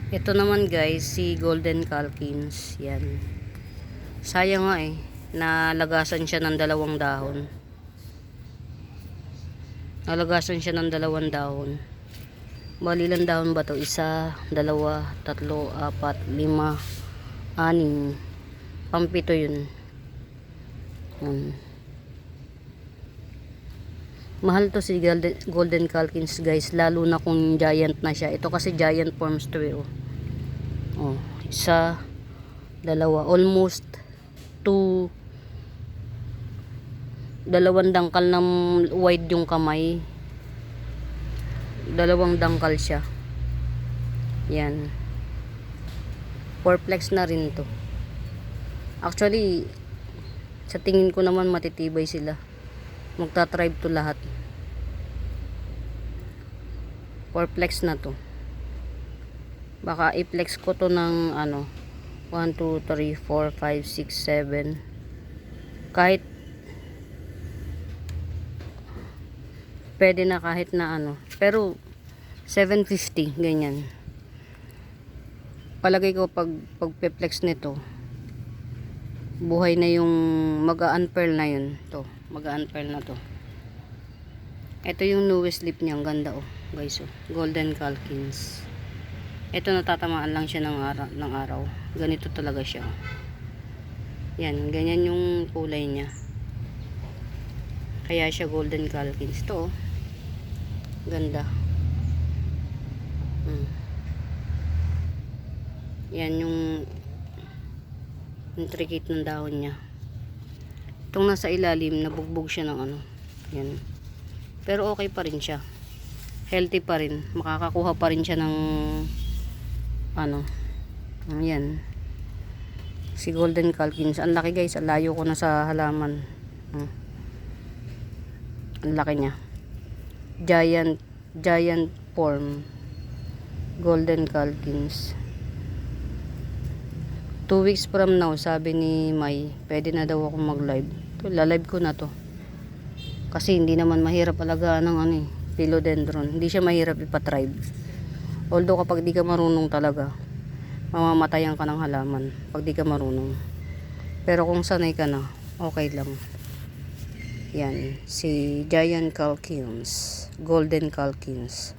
Ito naman guys, si Golden Calkins. Yan. Sayang nga eh. Nalagasan siya ng dalawang dahon. Nalagasan siya ng dalawang dahon. Bali ilang dahon ba to? Isa, dalawa, tatlo, apat, lima, anim. Pampito yun. Yan. Mahal to si Golden Calkins guys, lalo na kung giant na siya. Ito kasi giant forms to eh. Oh, isa, dalawa, almost 2, dalawang dangkal ng wide yung kamay. Dalawang dangkal siya. Yan. Fourplex na rin to. Actually, sa tingin ko naman matitibay sila. Magta-tribe to lahat. Fourplex na to. Baka i-flex ko to ng 1, 2, 3, 4, 5, 6, 7. Kahit pwede na kahit na pero 750 ganyan. Palagay ko pag pe-flex nito, buhay na yung mag-a-unpearl na yun. To, mag-a-unpearl na to. Ito yung newest lip niya, ang ganda guys Golden Calkins. Ito natatamaan lang siya ng araw. Ganito talaga siya. Yan, ganyan yung kulay niya. Kaya siya Golden Calkins to. Ganda. Yan yung intricate ng dahon niya. Itong nasa ilalim, nabugbog siya ng yan. Pero okay pa rin siya. Healthy pa rin. Makakakuha pa rin siya ng yan. Si Golden Calkins. Ang laki guys. Ang layo ko na sa halaman. Ang laki niya. Giant form. Golden Calkins. 2 weeks from now, sabi ni May, pwede na daw akong mag-live. Live ko na to. Kasi hindi naman mahirap alagaan ng philodendron. Hindi siya mahirap ipatribe. Although kapag di ka marunong talaga, mamamatayan ka ng halaman pag di ka marunong. Pero kung sanay ka na, okay lang. Yan, si Giant Calkins, Golden Calkins.